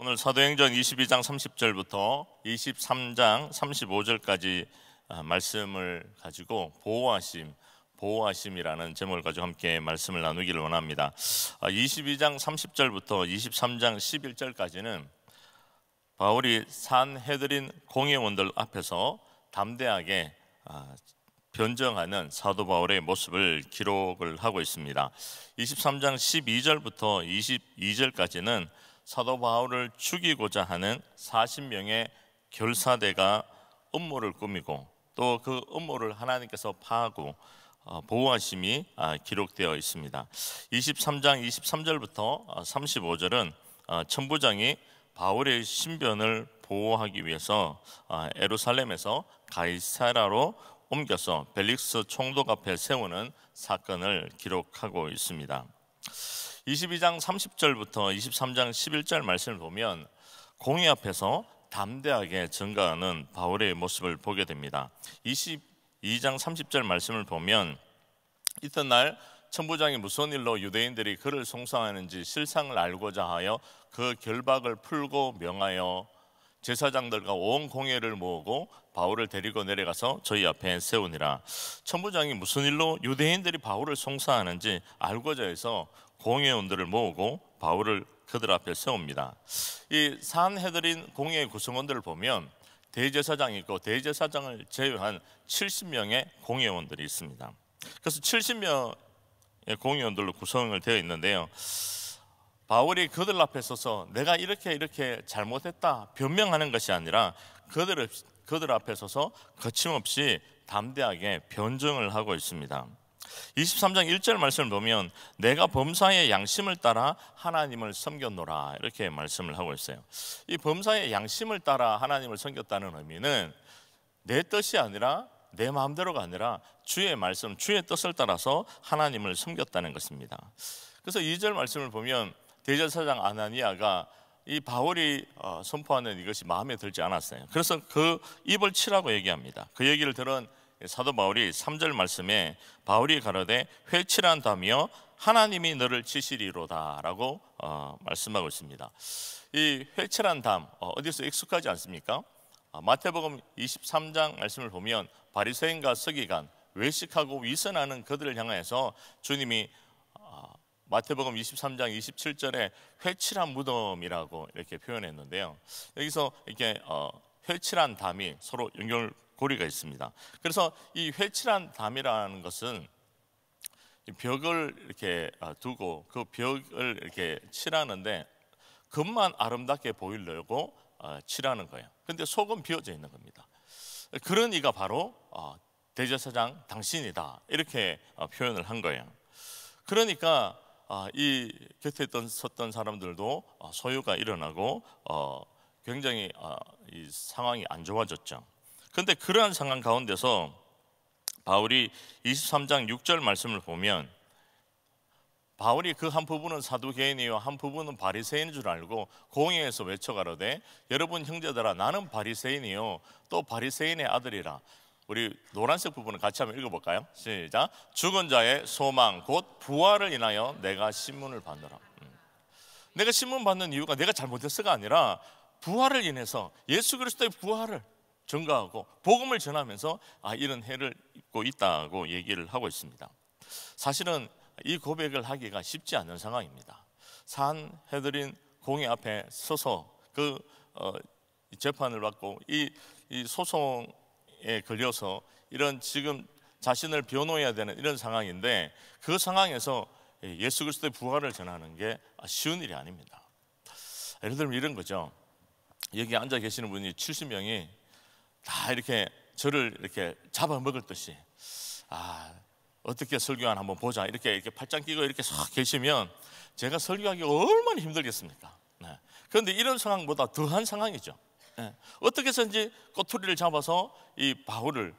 오늘 사도행전 22장 30절부터 23장 35절까지 말씀을 가지고 보호하심이라는 제목을 가지고 함께 말씀을 나누기를 원합니다. 22장 30절부터 23장 11절까지는 바울이 산헤드린 공회원들 앞에서 담대하게 변정하는 사도 바울의 모습을 기록을 하고 있습니다. 23장 12절부터 22절까지는 사도 바울을 죽이고자 하는 40명의 결사대가 음모를 꾸미고 또 그 음모를 하나님께서 파하고 보호하심이 기록되어 있습니다. 23장 23절부터 35절은 천부장이 바울의 신변을 보호하기 위해서 예루살렘에서 가이사라로 옮겨서 벨릭스 총독 앞에 세우는 사건을 기록하고 있습니다. 22장 30절부터 23장 11절 말씀을 보면 공회 앞에서 담대하게 증거하는 바울의 모습을 보게 됩니다. 22장 30절 말씀을 보면 이튿날 천부장이 무슨 일로 유대인들이 그를 송사하는지 실상을 알고자 하여 그 결박을 풀고 명하여 제사장들과 온 공회를 모으고 바울을 데리고 내려가서 저희 앞에 세우니라. 천부장이 무슨 일로 유대인들이 바울을 송사하는지 알고자 해서 공회원들을 모으고 바울을 그들 앞에 세웁니다. 이 산헤드린 공회의 구성원들을 보면 대제사장이 있고 대제사장을 제외한 70명의 공회원들이 있습니다. 그래서 70명의 공회원들로 구성을 되어 있는데요, 바울이 그들 앞에 서서 내가 이렇게 잘못했다 변명하는 것이 아니라 그들 앞에 서서 거침없이 담대하게 변증을 하고 있습니다. 23장 1절 말씀을 보면 내가 범사의 양심을 따라 하나님을 섬겼노라 이렇게 말씀을 하고 있어요. 이 범사의 양심을 따라 하나님을 섬겼다는 의미는 내 뜻이 아니라 내 마음대로가 아니라 주의 말씀, 주의 뜻을 따라서 하나님을 섬겼다는 것입니다. 그래서 2절 말씀을 보면 대제사장 아나니아가 이 바울이 선포하는 이것이 마음에 들지 않았어요. 그래서 그 입을 치라고 얘기합니다. 그 얘기를 들은 사도 바울이 3절 말씀에 바울이 가로되 회칠한다며 하나님이 너를 치시리로다 라고 말씀하고 있습니다. 이 회칠한 담 어디서 익숙하지 않습니까? 마태복음 23장 말씀을 보면 바리새인과 서기관, 외식하고 위선하는 그들을 향해서 주님이 마태복음 23장 27절에 회칠한 무덤이라고 이렇게 표현했는데요, 여기서 이렇게 회칠한 담이 서로 연결고리가 있습니다. 그래서 이 회칠한 담이라는 것은 벽을 이렇게 두고 그 벽을 이렇게 칠하는데 겉만 아름답게 보이려고 칠하는 거예요. 근데 속은 비어져 있는 겁니다. 그런 이가 바로 대제사장 당신이다 이렇게 표현을 한 거예요. 그러니까 이 곁에 섰던 사람들도 소요가 일어나고 굉장히 이 상황이 안 좋아졌죠. 그런데 그러한 상황 가운데서 바울이 23장 6절 말씀을 보면 바울이 그 한 부분은 사두개인이요 한 부분은 바리새인인 줄 알고 공회에서 외쳐가로되 여러분 형제들아 나는 바리새인이요 또 바리새인의 아들이라. 우리 노란색 부분을 같이 한번 읽어볼까요? 시작. 죽은 자의 소망 곧 부활을 인하여 내가 신문을 받노라. 내가 신문 받는 이유가 내가 잘못했어가 아니라 부활을 인해서 예수 그리스도의 부활을 증거하고 복음을 전하면서 이런 해를 입고 있다고 얘기를 하고 있습니다. 사실은 이 고백을 하기가 쉽지 않은 상황입니다. 산헤드린 공회 앞에 서서 그 재판을 받고 이 소송에 걸려서 이런 지금 자신을 변호해야 되는 이런 상황인데 그 상황에서 예수 그리스도의 부활을 전하는 게 쉬운 일이 아닙니다. 예를 들면 이런 거죠. 여기 앉아 계시는 분이 70명이 다 이렇게 저를 이렇게 잡아먹을 듯이 어떻게 설교하나 한번 보자 이렇게 팔짱 끼고 이렇게 서 계시면 제가 설교하기 얼마나 힘들겠습니까? 그런데 이런 상황보다 더한 상황이죠. 어떻게 해서든지 꼬투리를 잡아서 이 바울을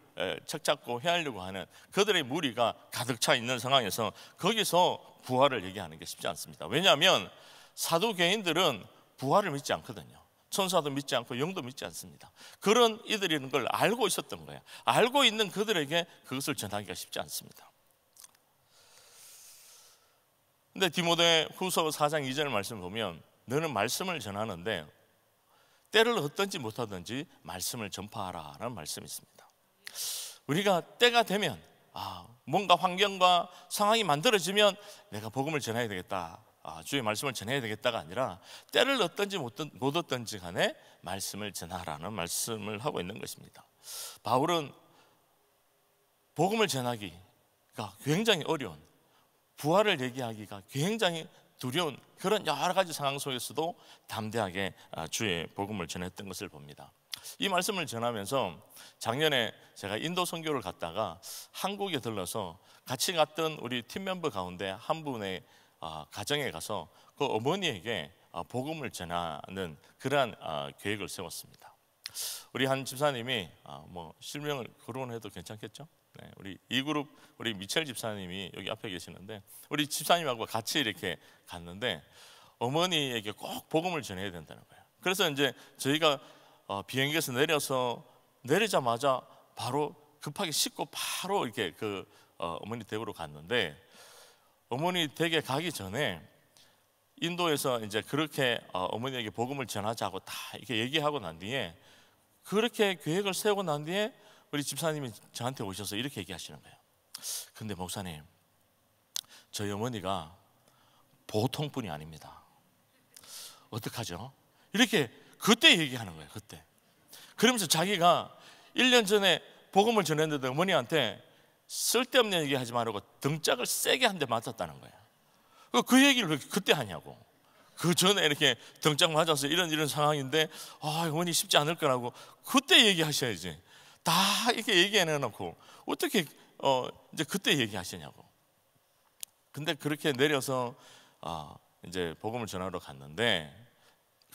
책잡고 해하려고 하는 그들의 무리가 가득 차 있는 상황에서 거기서 부활을 얘기하는 게 쉽지 않습니다. 왜냐하면 사두개인들은 부활을 믿지 않거든요. 천사도 믿지 않고 영도 믿지 않습니다. 그런 이들이라는 걸 알고 있었던 거예요. 알고 있는 그들에게 그것을 전하기가 쉽지 않습니다. 근데 디모데 후서 4장 2절 말씀 보면 너는 말씀을 전하는데 때를 어떤지 못하든지 말씀을 전파하라는 말씀이 있습니다. 우리가 때가 되면 뭔가 환경과 상황이 만들어지면 내가 복음을 전해야 되겠다, 주의 말씀을 전해야 되겠다가 아니라 때를 어떤지 못 어떤지 간에 말씀을 전하라는 말씀을 하고 있는 것입니다. 바울은 복음을 전하기가 굉장히 어려운, 부활을 얘기하기가 굉장히 두려운 그런 여러 가지 상황 속에서도 담대하게 주의 복음을 전했던 것을 봅니다. 이 말씀을 전하면서 작년에 제가 인도 선교를 갔다가 한국에 들러서 같이 갔던 우리 팀 멤버 가운데 한 분의 가정에 가서 그 어머니에게 복음을 전하는 그러한 계획을 세웠습니다. 우리 한 집사님이 실명을 거론해도 괜찮겠죠? 네, 우리 이 그룹 우리 미첼 집사님이 여기 앞에 계시는데 우리 집사님하고 같이 이렇게 갔는데 어머니에게 꼭 복음을 전해야 된다는 거예요. 그래서 이제 저희가 비행기에서 내리자마자 바로 급하게 씻고 바로 이렇게 어머니 댁으로 갔는데, 어머니 댁에 가기 전에 인도에서 이제 그렇게 어머니에게 복음을 전하자고 다 이렇게 얘기하고 난 뒤에, 그렇게 계획을 세우고 난 뒤에 우리 집사님이 저한테 오셔서 이렇게 얘기하시는 거예요. 근데 목사님, 저희 어머니가 보통 분이 아닙니다. 어떡하죠? 이렇게 그때 얘기하는 거예요. 그때. 그러면서 자기가 1년 전에 복음을 전했는데 어머니한테 쓸데없는 얘기 하지 말고 등짝을 세게 한 대 맞았다는 거예요. 그 얘기를 왜 그때 하냐고. 그 전에 이렇게 등짝 맞아서 이런 상황인데 어머니 쉽지 않을 거라고 그때 얘기하셔야지. 다 이렇게 얘기해놓고 어떻게 이제 그때 얘기하시냐고. 근데 그렇게 내려서 이제 복음을 전하러 갔는데,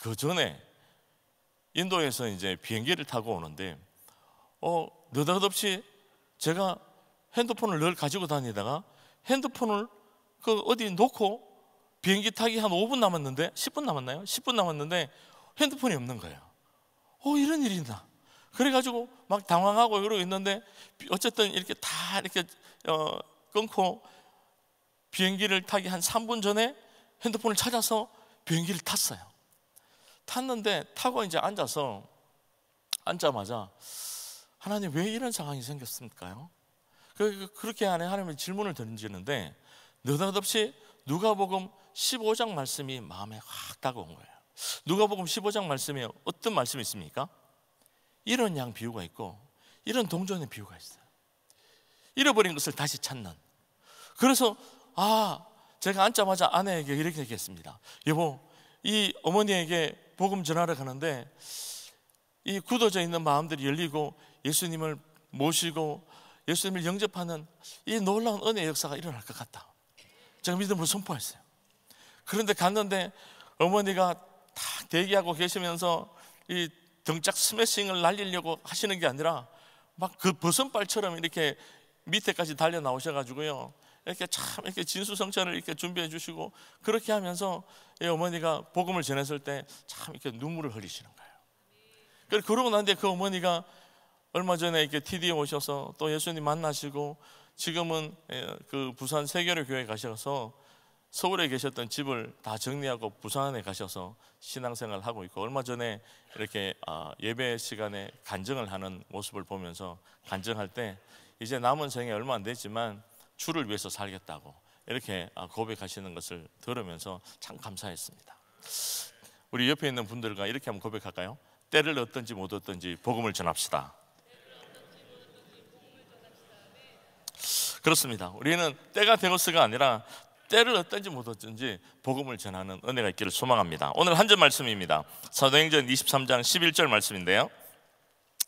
그 전에 인도에서 이제 비행기를 타고 오는데 느닷없이 제가 핸드폰을 늘 가지고 다니다가 핸드폰을 어디 놓고 비행기 타기 한 5분 남았는데 10분 남았나요? 10분 남았는데 핸드폰이 없는 거예요. 이런 일이 있나? 그래가지고 막 당황하고 이러고 있는데, 어쨌든 이렇게 다 이렇게 끊고 비행기를 타기 한 3분 전에 핸드폰을 찾아서 비행기를 탔어요. 탔는데 타고 이제 앉자마자 하나님, 왜 이런 상황이 생겼습니까요? 그렇게 하나님의 질문을 던지는데 느닷없이 누가복음 15장 말씀이 마음에 확 다가온 거예요. 누가복음 15장 말씀에 어떤 말씀이 있습니까? 이런 양 비유가 있고 이런 동전의 비유가 있어요. 잃어버린 것을 다시 찾는. 그래서 제가 앉자마자 아내에게 이렇게 얘기했습니다. 여보, 이 어머니에게 복음 전하러 가는데 이 굳어져 있는 마음들이 열리고 예수님을 모시고 예수님을 영접하는 이 놀라운 은혜의 역사가 일어날 것 같다. 제가 믿음으로 선포했어요. 그런데 갔는데 어머니가 다 대기하고 계시면서 이 등짝 스매싱을 날리려고 하시는 게 아니라 막 그 버선발처럼 이렇게 밑에까지 달려 나오셔가지고요, 이렇게 참 이렇게 진수성찬을 이렇게 준비해 주시고 그렇게 하면서 이 어머니가 복음을 전했을 때 참 이렇게 눈물을 흘리시는 거예요. 그러고 난 뒤에 그 어머니가 얼마 전에 이렇게 TD에 오셔서 또 예수님 만나시고 지금은 그 부산 세계로 교회 가셔서 서울에 계셨던 집을 다 정리하고 부산에 가셔서 신앙생활을 하고 있고, 얼마 전에 이렇게 예배 시간에 간증을 하는 모습을 보면서 간증할 때 이제 남은 생에 얼마 안 됐지만 주를 위해서 살겠다고 이렇게 고백하시는 것을 들으면서 참 감사했습니다. 우리 옆에 있는 분들과 이렇게 한번 고백할까요? 때를 얻든지 못 얻든지 복음을 전합시다. 그렇습니다. 우리는 때가 되고서가 아니라 때를 얻든지 못 얻든지 복음을 전하는 은혜가 있기를 소망합니다. 오늘 한 절 말씀입니다. 사도행전 23장 11절 말씀인데요,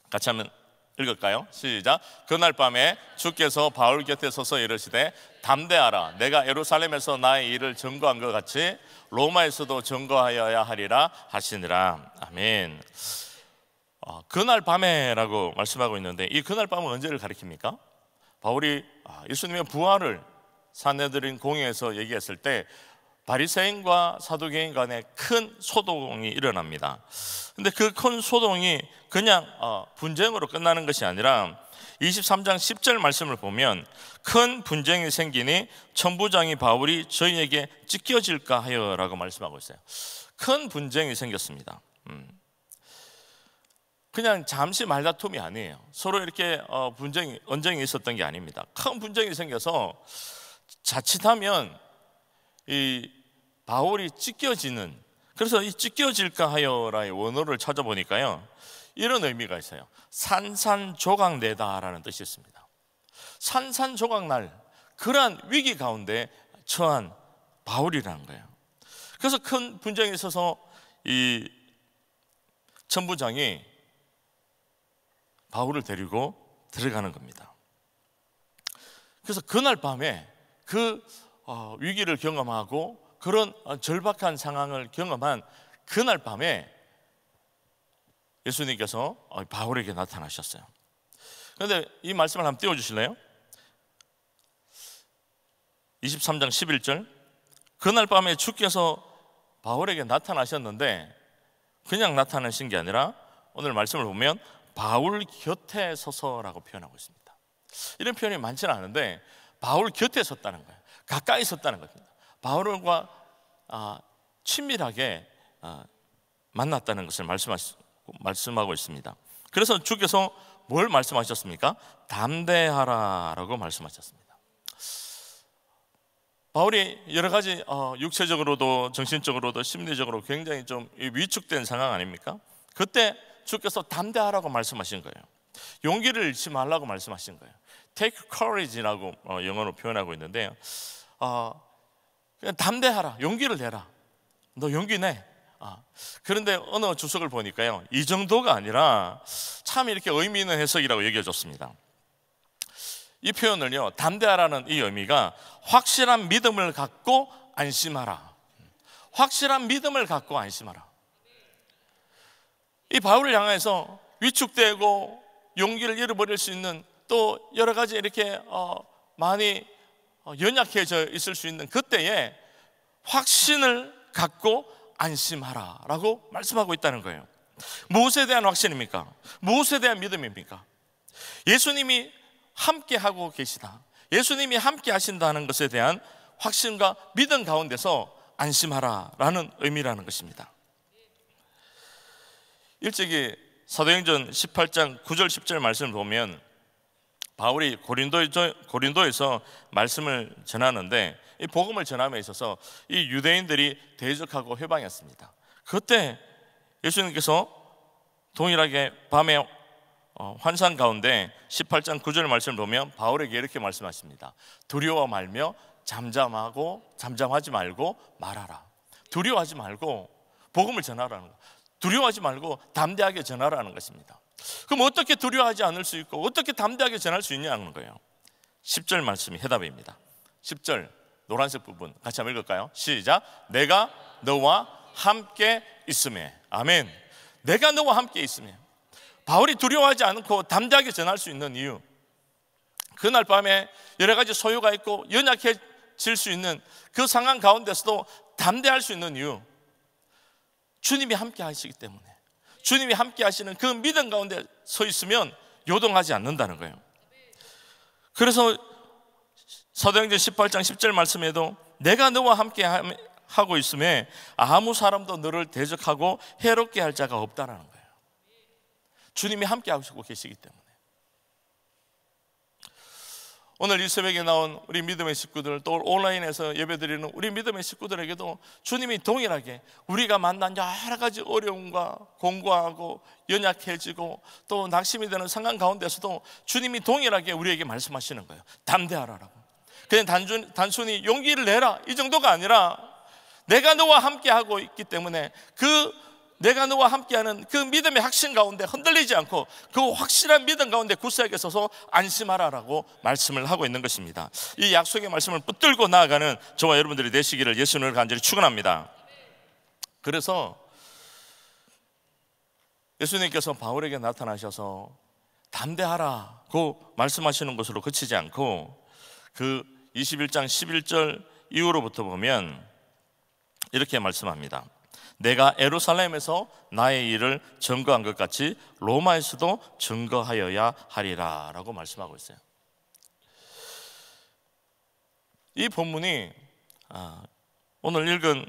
같이 한번 읽을까요? 시작. 그날 밤에 주께서 바울 곁에 서서 이르시되 담대하라, 내가 예루살렘에서 나의 일을 증거한 것 같이 로마에서도 증거하여야 하리라 하시니라. 아멘. 그날 밤에라고 말씀하고 있는데, 이 그날 밤은 언제를 가리킵니까? 바울이 예수님의 부활을 산헤드린 공회에서 얘기했을 때 바리새인과 사두개인 간에 큰 소동이 일어납니다. 근데 그 큰 소동이 그냥 분쟁으로 끝나는 것이 아니라 23장 10절 말씀을 보면 큰 분쟁이 생기니 천부장이 바울이 저희에게 찢겨질까 하여 라고 말씀하고 있어요. 큰 분쟁이 생겼습니다. 그냥 잠시 말다툼이 아니에요. 서로 이렇게 언쟁이 있었던 게 아닙니다. 큰 분쟁이 생겨서 자칫하면 이 바울이 찢겨지는, 그래서 이 찢겨질까 하여라의 원어를 찾아보니까요, 이런 의미가 있어요. 산산조각내다라는 뜻이 있습니다. 산산조각날 그러한 위기 가운데 처한 바울이라는 거예요. 그래서 큰 분쟁이 있어서 이 천부장이 바울을 데리고 들어가는 겁니다. 그래서 그날 밤에 그 위기를 경험하고 그런 절박한 상황을 경험한 그날 밤에 예수님께서 바울에게 나타나셨어요. 그런데 이 말씀을 한번 띄워주실래요? 23장 11절, 그날 밤에 주께서 바울에게 나타나셨는데 그냥 나타나신 게 아니라 오늘 말씀을 보면 바울 곁에 서서라고 표현하고 있습니다. 이런 표현이 많지는 않은데 바울 곁에 섰다는 거예요. 가까이 섰다는 겁니다. 바울과 친밀하게 만났다는 것을 말씀하고 있습니다. 그래서 주께서 뭘 말씀하셨습니까? 담대하라라고 말씀하셨습니다. 바울이 여러 가지 육체적으로도 정신적으로도 심리적으로 굉장히 좀 위축된 상황 아닙니까? 그때 주께서 담대하라고 말씀하신 거예요. 용기를 잃지 말라고 말씀하신 거예요. Take courage라고 영어로 표현하고 있는데요, 그냥 담대하라, 용기를 내라. 너 용기 내. 그런데 어느 주석을 보니까요, 이 정도가 아니라 참 이렇게 의미 있는 해석이라고 얘기해줬습니다. 이 표현을요, 담대하라는 이 의미가 확실한 믿음을 갖고 안심하라. 확실한 믿음을 갖고 안심하라. 이 바울을 향해서 위축되고 용기를 잃어버릴 수 있는, 또 여러 가지 이렇게 많이 연약해져 있을 수 있는 그때에 확신을 갖고 안심하라 라고 말씀하고 있다는 거예요. 무엇에 대한 확신입니까? 무엇에 대한 믿음입니까? 예수님이 함께 하고 계시다, 예수님이 함께 하신다는 것에 대한 확신과 믿음 가운데서 안심하라 라는 의미라는 것입니다. 일찍이 사도행전 18장 9절 10절 말씀을 보면 바울이 고린도에서 말씀을 전하는데, 이 복음을 전함에 있어서 이 유대인들이 대적하고 회방했습니다. 그때 예수님께서 동일하게 밤에 환상 가운데 18장 9절 말씀을 보면 바울에게 이렇게 말씀하십니다. 두려워 말며 잠잠하지 말고 말하라. 두려워하지 말고 복음을 전하라는 거, 두려워하지 말고 담대하게 전하라는 것입니다. 그럼 어떻게 두려워하지 않을 수 있고 어떻게 담대하게 전할 수 있냐는 거예요. 10절 말씀이 해답입니다. 10절 노란색 부분 같이 한번 읽을까요? 시작. 내가 너와 함께 있음에. 아멘. 내가 너와 함께 있음에. 바울이 두려워하지 않고 담대하게 전할 수 있는 이유, 그날 밤에 여러 가지 소요가 있고 연약해질 수 있는 그 상황 가운데서도 담대할 수 있는 이유, 주님이 함께 하시기 때문에, 주님이 함께 하시는 그 믿음 가운데 서 있으면 요동하지 않는다는 거예요. 그래서 사도행전 18장 10절 말씀에도 내가 너와 함께 하고 있음에 아무 사람도 너를 대적하고 해롭게 할 자가 없다라는 거예요. 주님이 함께 하시고 계시기 때문에. 오늘 이 새벽에 나온 우리 믿음의 식구들, 또 온라인에서 예배드리는 우리 믿음의 식구들에게도 주님이 동일하게 우리가 만난 여러 가지 어려움과 공고하고 연약해지고 또 낙심이 되는 상황 가운데서도 주님이 동일하게 우리에게 말씀하시는 거예요. 담대하라라고. 그냥 단순히 용기를 내라 이 정도가 아니라 내가 너와 함께 하고 있기 때문에 내가 너와 함께하는 그 믿음의 확신 가운데 흔들리지 않고 그 확실한 믿음 가운데 굳세게 서서 안심하라라고 말씀을 하고 있는 것입니다. 이 약속의 말씀을 붙들고 나아가는 저와 여러분들이 되시기를 예수님을 간절히 축원합니다. 그래서 예수님께서 바울에게 나타나셔서 담대하라고 말씀하시는 것으로 그치지 않고 그 21장 11절 이후로부터 보면 이렇게 말씀합니다. 내가 예루살렘에서 나의 일을 증거한 것 같이 로마에서도 증거하여야 하리라 라고 말씀하고 있어요. 이 본문이 오늘 읽은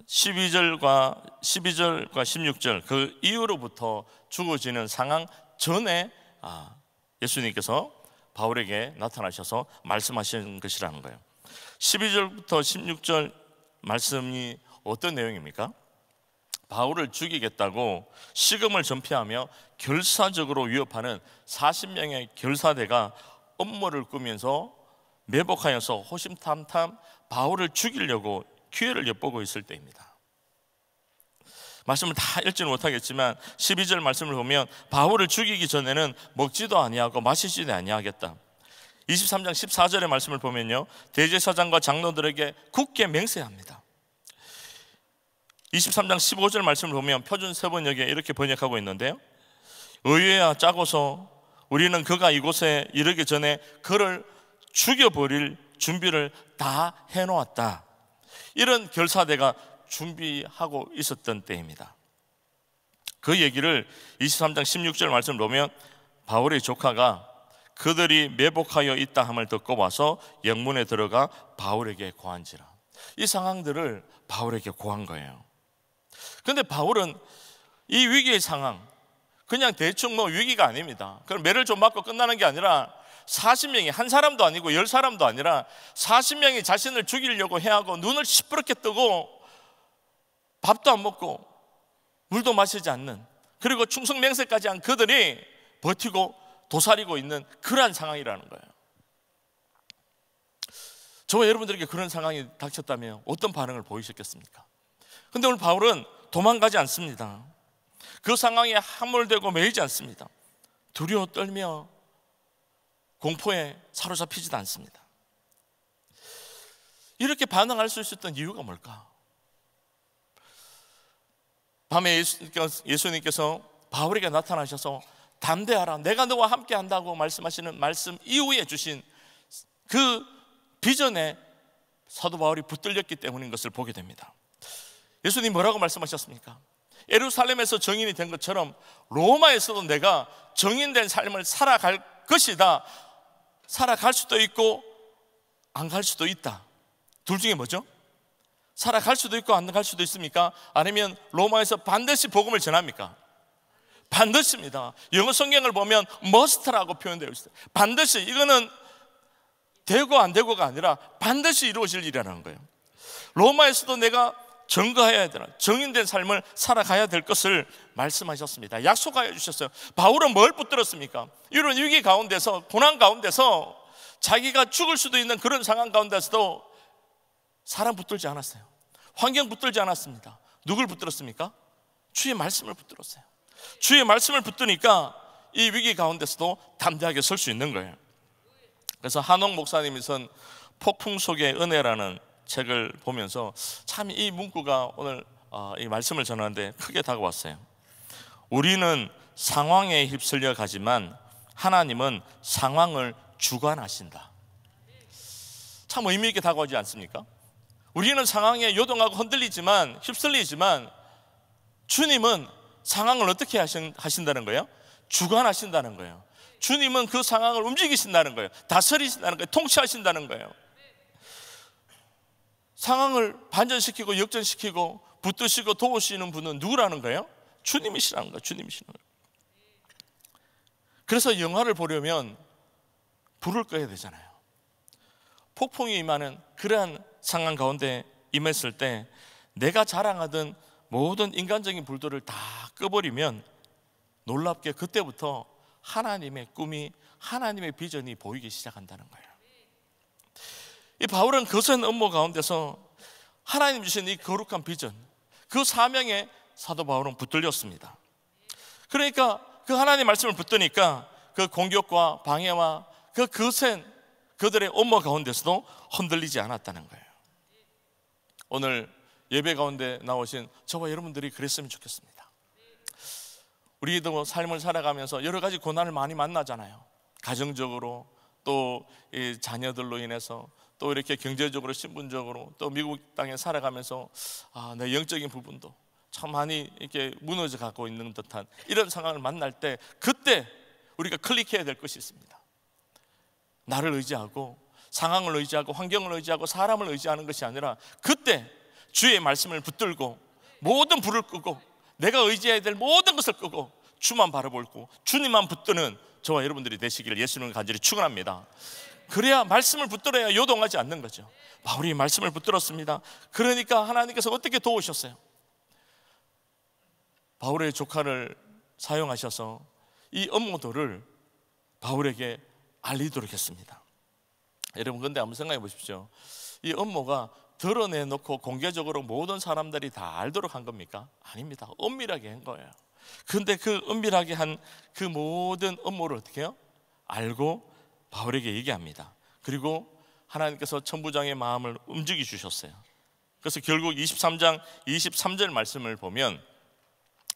12절과 16절 그 이후로부터 죽어지는 상황 전에 예수님께서 바울에게 나타나셔서 말씀하신 것이라는 거예요. 12절부터 16절 말씀이 어떤 내용입니까? 바울을 죽이겠다고 시금을 전폐하며 결사적으로 위협하는 40명의 결사대가 음모를 꾸면서 매복하여서 호심탐탐 바울을 죽이려고 기회를 엿보고 있을 때입니다. 말씀을 다 읽지는 못하겠지만 12절 말씀을 보면 바울을 죽이기 전에는 먹지도 아니하고 마시지도 아니하겠다. 23장 14절의 말씀을 보면요, 대제사장과 장로들에게 굳게 맹세합니다. 23장 15절 말씀을 보면 표준 세번역에 이렇게 번역하고 있는데요, 의외야 짜고서 우리는 그가 이곳에 이르기 전에 그를 죽여버릴 준비를 다 해놓았다. 이런 결사대가 준비하고 있었던 때입니다. 그 얘기를 23장 16절 말씀을 보면 바울의 조카가 그들이 매복하여 있다 함을 듣고 와서 영문에 들어가 바울에게 고한지라. 이 상황들을 바울에게 고한 거예요. 그런데 바울은 이 위기의 상황 그냥 대충 위기가 아닙니다. 그럼 매를 좀 맞고 끝나는 게 아니라 40명이 한 사람도 아니고 10사람도 아니라 40명이 자신을 죽이려고 해하고 눈을 시퍼렇게 뜨고 밥도 안 먹고 물도 마시지 않는, 그리고 충성맹세까지 한 그들이 버티고 도사리고 있는 그러한 상황이라는 거예요. 저와 여러분들에게 그런 상황이 닥쳤다면 어떤 반응을 보이셨겠습니까? 그런데 오늘 바울은 도망가지 않습니다. 그 상황에 함몰되고 매이지 않습니다. 두려워 떨며 공포에 사로잡히지도 않습니다. 이렇게 반응할 수 있었던 이유가 뭘까? 밤에 예수님께서 바울에게 나타나셔서 담대하라, 내가 너와 함께 한다고 말씀하시는 말씀 이후에 주신 그 비전에 사도 바울이 붙들렸기 때문인 것을 보게 됩니다. 예수님 뭐라고 말씀하셨습니까? 예루살렘에서 정인이 된 것처럼 로마에서도 내가 정인된 삶을 살아갈 것이다. 살아갈 수도 있고 안 갈 수도 있다. 둘 중에 뭐죠? 살아갈 수도 있고 안 갈 수도 있습니까? 아니면 로마에서 반드시 복음을 전합니까? 반드시입니다. 영어 성경을 보면 must라고 표현되어 있어요. 반드시, 이거는 되고 안 되고가 아니라 반드시 이루어질 일이라는 거예요. 로마에서도 내가 증거해야 되나, 정인된 삶을 살아가야 될 것을 말씀하셨습니다. 약속하여 주셨어요. 바울은 뭘 붙들었습니까? 이런 위기 가운데서, 고난 가운데서 자기가 죽을 수도 있는 그런 상황 가운데서도 사람 붙들지 않았어요. 환경 붙들지 않았습니다. 누굴 붙들었습니까? 주의 말씀을 붙들었어요. 주의 말씀을 붙드니까 이 위기 가운데서도 담대하게 설 수 있는 거예요. 그래서 한옥 목사님이 쓴 폭풍 속의 은혜라는 책을 보면서 참 이 문구가 오늘 이 말씀을 전하는데 크게 다가왔어요. 우리는 상황에 휩쓸려 가지만 하나님은 상황을 주관하신다. 참 의미 있게 다가오지 않습니까? 우리는 상황에 요동하고 흔들리지만, 휩쓸리지만 주님은 상황을 어떻게 하신다는 거예요? 주관하신다는 거예요. 주님은 그 상황을 움직이신다는 거예요. 다스리신다는 거예요. 통치하신다는 거예요. 상황을 반전시키고 역전시키고 붙드시고 도우시는 분은 누구라는 거예요? 주님이시라는 거예요. 주님이시라는 거예요. 그래서 영화를 보려면 불을 꺼야 되잖아요. 폭풍이 임하는 그러한 상황 가운데 임했을 때 내가 자랑하던 모든 인간적인 불들을 다 꺼버리면 놀랍게 그때부터 하나님의 꿈이, 하나님의 비전이 보이기 시작한다는 거예요. 이 바울은 거센 업무 가운데서 하나님 주신 이 거룩한 비전, 그 사명에 사도 바울은 붙들렸습니다. 그러니까 그 하나님 말씀을 붙드니까 그 공격과 방해와 그 거센 그들의 업무 가운데서도 흔들리지 않았다는 거예요. 오늘 예배 가운데 나오신 저와 여러분들이 그랬으면 좋겠습니다. 우리도 삶을 살아가면서 여러 가지 고난을 많이 만나잖아요. 가정적으로, 또 이 자녀들로 인해서, 또 이렇게 경제적으로, 신분적으로, 또 미국 땅에 살아가면서 내 영적인 부분도 참 많이 이렇게 무너져 가고 있는 듯한 이런 상황을 만날 때, 그때 우리가 클릭해야 될 것이 있습니다. 나를 의지하고, 상황을 의지하고, 환경을 의지하고, 사람을 의지하는 것이 아니라 그때 주의 말씀을 붙들고 모든 불을 끄고 내가 의지해야 될 모든 것을 끄고 주만 바라보고 주님만 붙드는 저와 여러분들이 되시기를 예수님을 간절히 축원합니다. 그래야 말씀을 붙들어야 요동하지 않는 거죠. 바울이 말씀을 붙들었습니다. 그러니까 하나님께서 어떻게 도우셨어요? 바울의 조카를 사용하셔서 이 업무도를 바울에게 알리도록 했습니다. 여러분, 근데 한번 생각해 보십시오. 이 업무가 드러내놓고 공개적으로 모든 사람들이 다 알도록 한 겁니까? 아닙니다. 은밀하게 한 거예요. 그런데 그 은밀하게 한 그 모든 업무를 어떻게 해요? 알고 바울에게 얘기합니다. 그리고 하나님께서 천부장의 마음을 움직여 주셨어요. 그래서 결국 23장 23절 말씀을 보면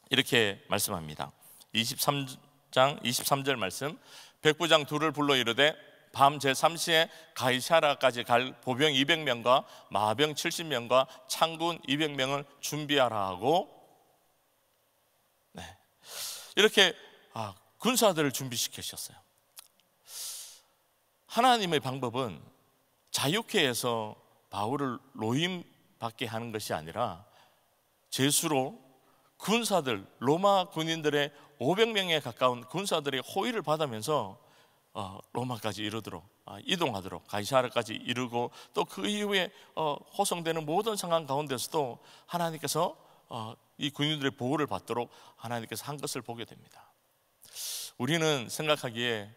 이렇게 말씀합니다. 23장 23절 말씀, 백부장 둘을 불러 이르되 밤 제3시에 가이사라까지 갈 보병 200명과 마병 70명과 창군 200명을 준비하라 하고, 이렇게 군사들을 준비시키셨어요. 하나님의 방법은 자유케 해서 바울을 노임받게 하는 것이 아니라 제수로 군사들, 로마 군인들의 500명에 가까운 군사들의 호의를 받으면서 로마까지 이르도록 이동하도록 가이사라까지 이르고, 또 그 이후에 호송되는 모든 상황 가운데서도 하나님께서 이 군인들의 보호를 받도록 하나님께서 한 것을 보게 됩니다. 우리는 생각하기에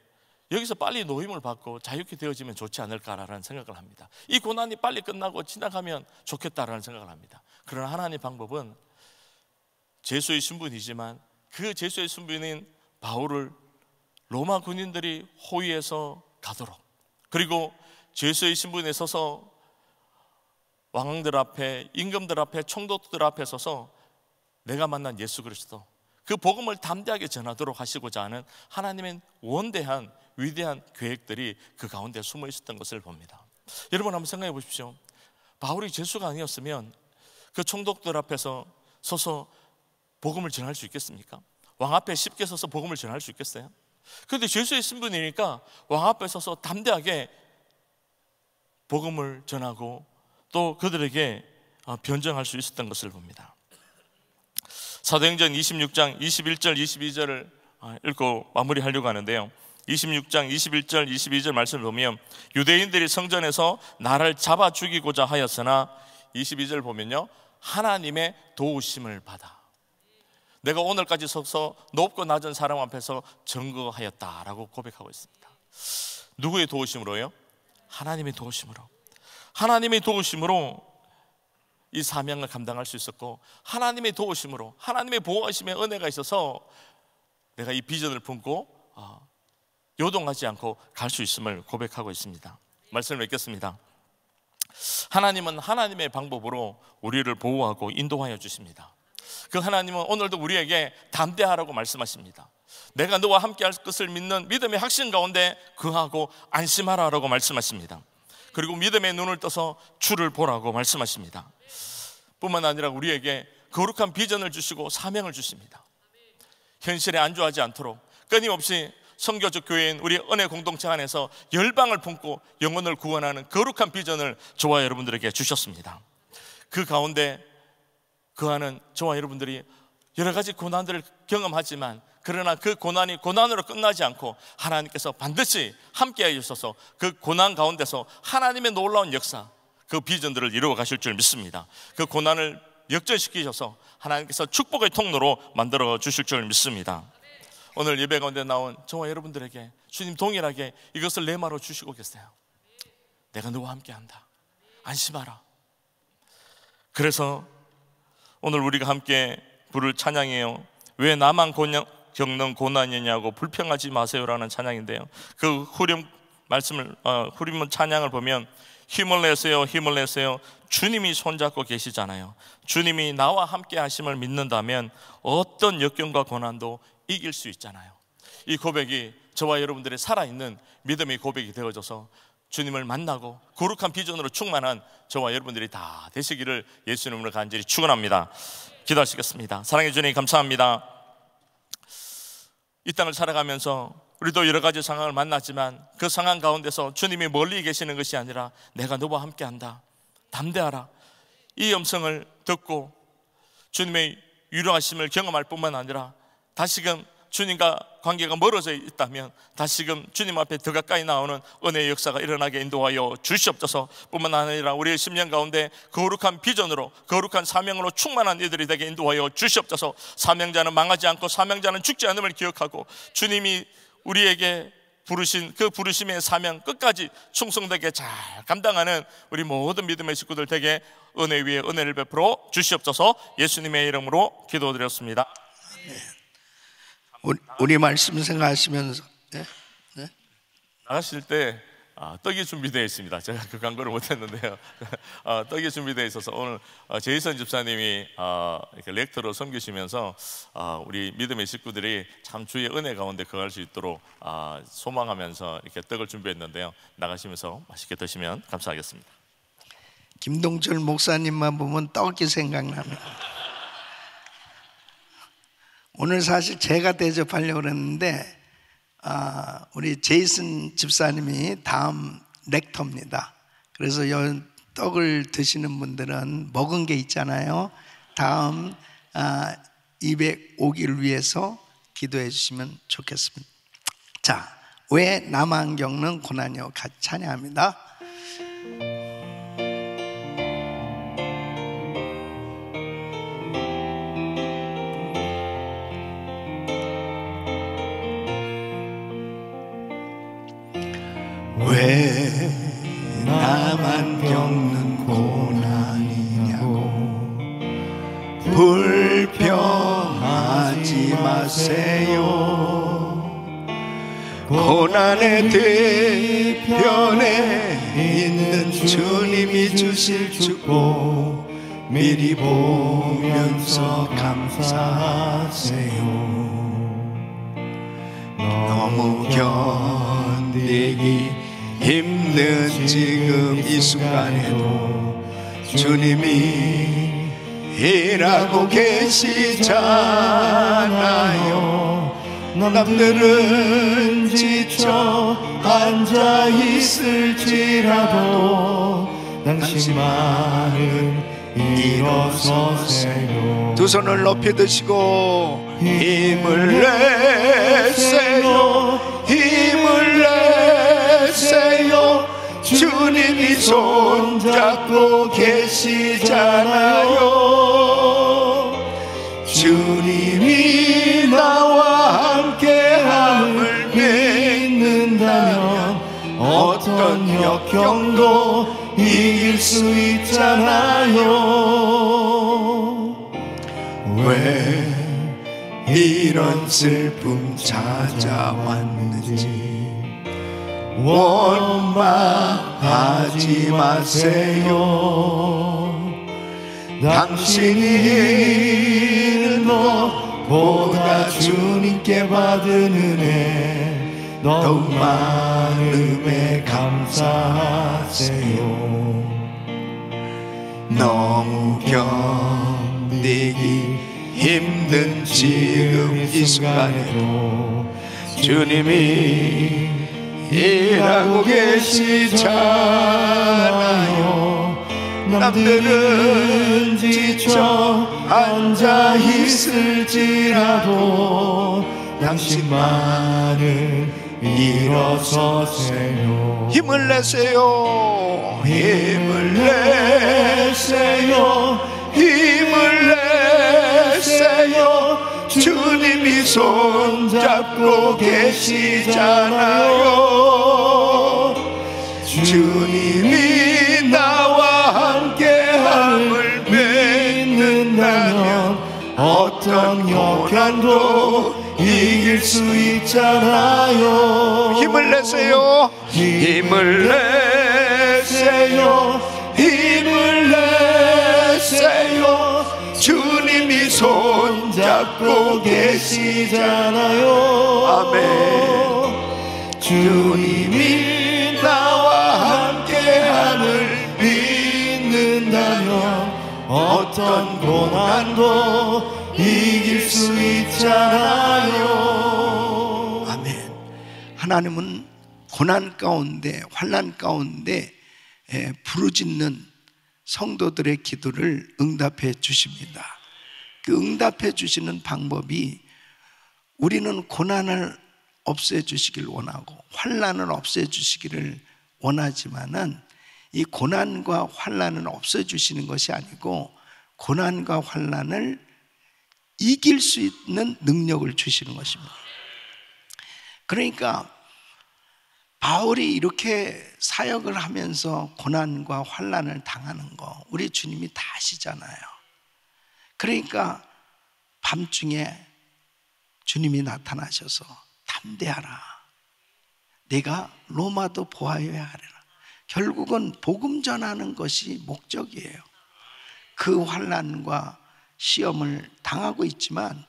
여기서 빨리 노임을 받고 자유케 되어지면 좋지 않을까라는 생각을 합니다. 이 고난이 빨리 끝나고 지나가면 좋겠다라는 생각을 합니다. 그러나 하나님의 방법은 제수의 신분이지만 그 제수의 신분인 바울을 로마 군인들이 호위해서 가도록, 그리고 제수의 신분에 서서 왕들 앞에, 임금들 앞에, 총독들 앞에 서서 내가 만난 예수 그리스도, 그 복음을 담대하게 전하도록 하시고자 하는 하나님의 원대한 위대한 계획들이 그 가운데 숨어 있었던 것을 봅니다. 여러분, 한번 생각해 보십시오. 바울이 제수가 아니었으면 그 총독들 앞에서 서서 복음을 전할 수 있겠습니까? 왕 앞에 쉽게 서서 복음을 전할 수 있겠어요? 그런데 제수의 신분이니까 왕 앞에 서서 담대하게 복음을 전하고 또 그들에게 변증할 수 있었던 것을 봅니다. 사도행전 26장 21절 22절을 읽고 마무리하려고 하는데요, 26장 21절 22절 말씀을 보면 유대인들이 성전에서 나를 잡아 죽이고자 하였으나 22절 보면요, 하나님의 도우심을 받아 내가 오늘까지 서서 높고 낮은 사람 앞에서 증거하였다라고 고백하고 있습니다. 누구의 도우심으로요? 하나님의 도우심으로. 하나님의 도우심으로 이 사명을 감당할 수 있었고, 하나님의 도우심으로, 하나님의 보호하심의 은혜가 있어서 내가 이 비전을 품고 요동하지 않고 갈 수 있음을 고백하고 있습니다. 말씀을 맺겠습니다. 하나님은 하나님의 방법으로 우리를 보호하고 인도하여 주십니다. 그 하나님은 오늘도 우리에게 담대하라고 말씀하십니다. 내가 너와 함께 할 것을 믿는 믿음의 확신 가운데 거하고 안심하라고 말씀하십니다. 그리고 믿음의 눈을 떠서 주를 보라고 말씀하십니다. 뿐만 아니라 우리에게 거룩한 비전을 주시고 사명을 주십니다. 현실에 안주하지 않도록 끊임없이 선교적 교회인 우리 은혜 공동체 안에서 열방을 품고 영혼을 구원하는 거룩한 비전을 저와 여러분들에게 주셨습니다. 그 가운데 거하는 저와 여러분들이 여러 가지 고난들을 경험하지만, 그러나 그 고난이 고난으로 끝나지 않고 하나님께서 반드시 함께해 주셔서 그 고난 가운데서 하나님의 놀라운 역사, 그 비전들을 이루어 가실 줄 믿습니다. 그 고난을 역전시키셔서 하나님께서 축복의 통로로 만들어 주실 줄 믿습니다. 오늘 예배 가운데 나온 저와 여러분들에게 주님 동일하게 이것을 레마로 주시고 계세요. 내가 너와 함께한다, 안심하라. 그래서 오늘 우리가 함께 부를 찬양이에요. 왜 나만 겪는 고난이냐고 불평하지 마세요라는 찬양인데요, 그 후렴 찬양을 보면 힘을 내세요, 힘을 내세요. 주님이 손잡고 계시잖아요. 주님이 나와 함께 하심을 믿는다면 어떤 역경과 고난도 이길 수 있잖아요. 이 고백이 저와 여러분들의 살아있는 믿음의 고백이 되어져서 주님을 만나고 거룩한 비전으로 충만한 저와 여러분들이 다 되시기를 예수님으로 간절히 축원합니다. 기도하시겠습니다. 사랑해 주님 감사합니다. 이 땅을 살아가면서 우리도 여러 가지 상황을 만났지만 그 상황 가운데서 주님이 멀리 계시는 것이 아니라 내가 너와 함께한다, 담대하라, 이 음성을 듣고 주님의 위로하심을 경험할 뿐만 아니라 다시금 주님과 관계가 멀어져 있다면 다시금 주님 앞에 더 가까이 나오는 은혜의 역사가 일어나게 인도하여 주시옵소서. 뿐만 아니라 우리의 심령 가운데 거룩한 비전으로, 거룩한 사명으로 충만한 이들이 되게 인도하여 주시옵소서. 사명자는 망하지 않고 사명자는 죽지 않음을 기억하고 주님이 우리에게 부르신 그 부르심의 사명 끝까지 충성되게 잘 감당하는 우리 모든 믿음의 식구들 되게 은혜 위에 은혜를 베풀어 주시옵소서. 예수님의 이름으로 기도드렸습니다. 우리 말씀 생각하시면서 나가실 때 떡이 준비되어 있습니다. 제가 그 광고를 못했는데요. 떡이 준비되어 있어서 오늘 제이선 집사님이 이렇게 렉터로 섬기시면서 우리 믿음의 식구들이 참 주의 은혜 가운데 거할 수 있도록 소망하면서 이렇게 떡을 준비했는데요. 나가시면서 맛있게 드시면 감사하겠습니다. 김동철 목사님만 보면 떡이 생각납니다. 오늘 사실 제가 대접하려고 그랬는데 우리 제이슨 집사님이 다음 렉터입니다. 그래서 이 떡을 드시는 분들은 먹은 게 있잖아요. 다음 205기를 위해서 기도해 주시면 좋겠습니다. 자, 왜 남한 겪는 고난이요? 같이 찬양합니다. 왜 나만 겪는 고난이냐고 불평하지 마세요. 고난의 뒤편에 있는 주님이 주실 축복 미리 보면서 감사하세요. 너무 견디기 힘든 지금 이 순간에도 주님이 일하고 계시잖아요. 남들은 지쳐 앉아 있을지라도 당신만은 일어서세요. 두 손을 높이 드시고 힘을 내세요. 힘을 내세요. 주님이 손잡고 계시잖아요. 주님이 나와 함께함을 믿는다면 어떤 역경도 이길 수 있잖아요. 왜 이런 슬픔 찾아왔는지 원망하지 마세요. 당신이 너보다 주님께 받은 은혜 더욱 많음에 감사하세요. 너무 견디기 힘든 지금 이 순간에도 주님이 일하고 계시잖아요. 남들은 지쳐 앉아 있을지라도 당신만은 일어서세요. 힘을 내세요. 힘을 내세요. 힘을 내세요. 주님이 손잡고 계시잖아요. 주님이 나와 함께함을 믿는다면 어떤 역경도 이길 수 있잖아요. 힘을 내세요. 힘을 내세요. 힘을 내세요. 주님이 손잡고 계시잖아요. 아멘. 주님이 나와 함께함을 믿는다면 어떤 고난도 이길 수 있잖아요. 아멘. 하나님은 고난 가운데 환난 가운데 부르짖는 성도들의 기도를 응답해 주십니다. 그 응답해 주시는 방법이, 우리는 고난을 없애 주시길 원하고 환난을 없애 주시기를 원하지만은, 이 고난과 환난을 없애 주시는 것이 아니고 고난과 환난을 이길 수 있는 능력을 주시는 것입니다. 그러니까 바울이 이렇게 사역을 하면서 고난과 환난을 당하는 거 우리 주님이 다 아시잖아요. 그러니까 밤중에 주님이 나타나셔서 담대하라, 내가 로마도 보하여야 하리라. 결국은 복음 전하는 것이 목적이에요. 그 환난과 시험을 당하고 있지만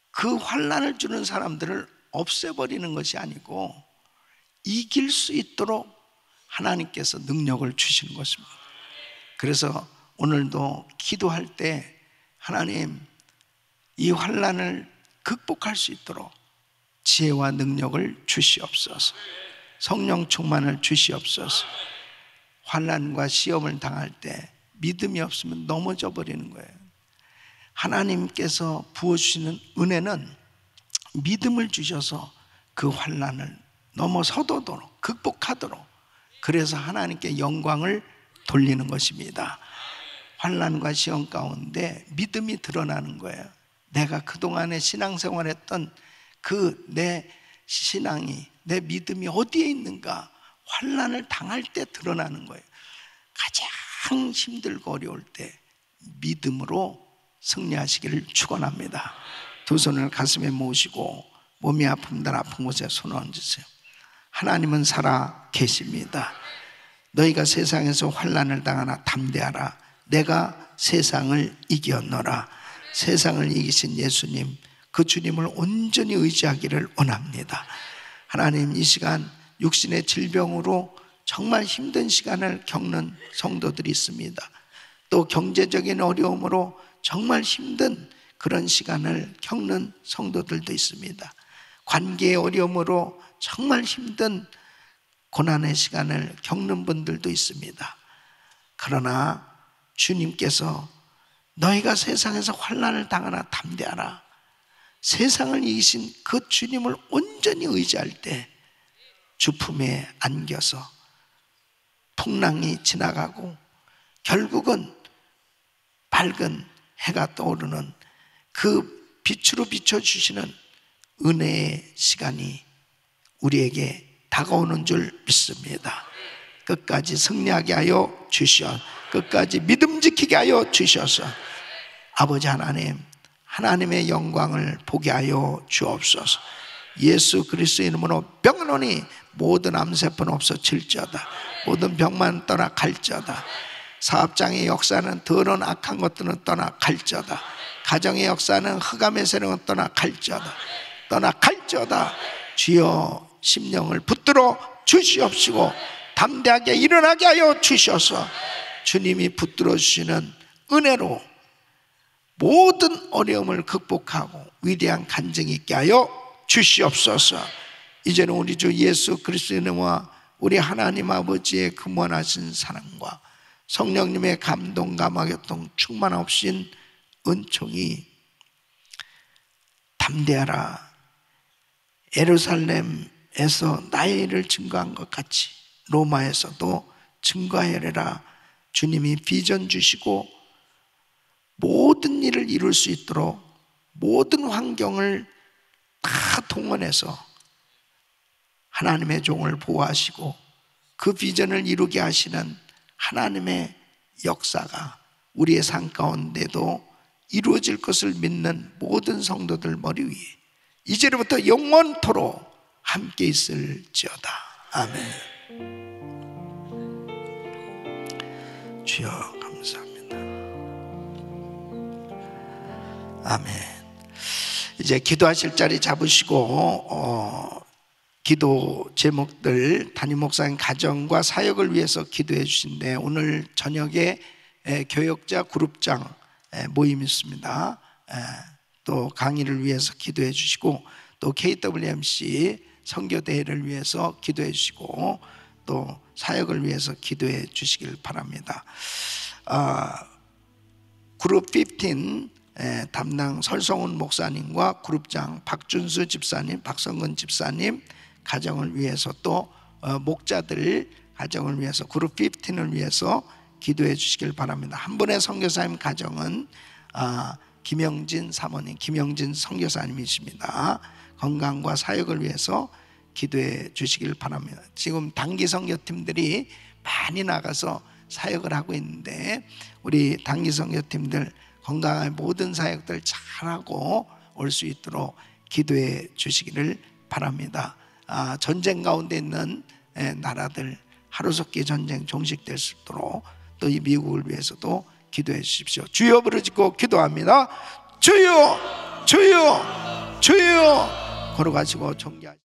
그 환난을 주는 사람들을 없애버리는 것이 아니고 이길 수 있도록 하나님께서 능력을 주시는 것입니다. 그래서 오늘도 기도할 때, 하나님, 이 환난을 극복할 수 있도록 지혜와 능력을 주시옵소서. 성령 충만을 주시옵소서. 환난과 시험을 당할 때 믿음이 없으면 넘어져 버리는 거예요. 하나님께서 부어주시는 은혜는 믿음을 주셔서 그 환난을 넘어서도록, 극복하도록, 그래서 하나님께 영광을 돌리는 것입니다. 환난과 시험 가운데 믿음이 드러나는 거예요. 내가 그동안에 신앙생활했던 그 내 신앙이, 내 믿음이 어디에 있는가, 환난을 당할 때 드러나는 거예요. 가장 힘들고 어려울 때 믿음으로 승리하시기를 축원합니다. 두 손을 가슴에 모으시고 몸이 아픔들 아픈 곳에 손을 얹으세요. 하나님은 살아 계십니다. 너희가 세상에서 환난을 당하나 담대하라, 내가 세상을 이겼노라. 세상을 이기신 예수님, 그 주님을 온전히 의지하기를 원합니다. 하나님, 이 시간 육신의 질병으로 정말 힘든 시간을 겪는 성도들이 있습니다. 또 경제적인 어려움으로 정말 힘든 그런 시간을 겪는 성도들도 있습니다. 관계의 어려움으로 정말 힘든 고난의 시간을 겪는 분들도 있습니다. 그러나 주님께서 너희가 세상에서 환난을 당하나 담대하라, 세상을 이기신 그 주님을 온전히 의지할 때 주품에 안겨서 풍랑이 지나가고 결국은 밝은 해가 떠오르는 그 빛으로 비춰주시는 은혜의 시간이 우리에게 다가오는 줄 믿습니다. 끝까지 승리하게 하여 주시옵소서. 끝까지 믿음 지키게 하여 주셔서 아버지 하나님, 하나님의 영광을 보게 하여 주옵소서. 예수 그리스도의 이름으로 병원이 모든 암세포는 없어질지어다. 모든 병만 떠나 갈지어다. 사업장의 역사는 더러운 악한 것들은 떠나 갈지어다. 가정의 역사는 흑암의 세력은 떠나 갈지어다. 떠나 갈지어다. 주여 심령을 붙들어 주시옵시고 담대하게 일어나게 하여 주셔서 주님이 붙들어 주시는 은혜로 모든 어려움을 극복하고 위대한 간증이 있게 하여 주시옵소서. 이제는 우리 주 예수 그리스도의 이름과 우리 하나님 아버지의 그 무한하신 사랑과 성령님의 감동 감화교통 충만하신 은총이 담대하라, 예루살렘에서 나의 일을 증거한 것 같이 로마에서도 증거하여라. 주님이 비전 주시고 모든 일을 이룰 수 있도록 모든 환경을 다 동원해서 하나님의 종을 보호하시고 그 비전을 이루게 하시는 하나님의 역사가 우리의 삶 가운데도 이루어질 것을 믿는 모든 성도들 머리 위에 이제부터 영원토록 함께 있을지어다. 아멘. 주여 감사합니다. 아멘. 이제 기도하실 자리 잡으시고 기도 제목들 담임 목사님 가정과 사역을 위해서 기도해 주신데, 오늘 저녁에 교역자 그룹장 모임이 있습니다. 또 강의를 위해서 기도해 주시고, 또 KWMC 선교대회를 위해서 기도해 주시고, 또 사역을 위해서 기도해 주시길 바랍니다. 그룹 15 담당 설성훈 목사님과 그룹장 박준수 집사님, 박성근 집사님 가정을 위해서, 또 목자들 가정을 위해서, 그룹 15을 위해서 기도해 주시길 바랍니다. 한 분의 선교사님 가정은 김영진 사모님, 김영진 선교사님이십니다. 건강과 사역을 위해서 기도해 주시길 바랍니다. 지금 단기 선교팀들이 많이 나가서 사역을 하고 있는데, 우리 단기 선교팀들 건강하게 모든 사역들 잘하고 올 수 있도록 기도해 주시기를 바랍니다. 전쟁 가운데 있는 나라들 하루속히 전쟁 종식될 수 있도록, 또 이 미국을 위해서도 기도해 주십시오. 주여 부르짖고 기도합니다. 주여, 주여, 주여 걸어가시고 존귀하시고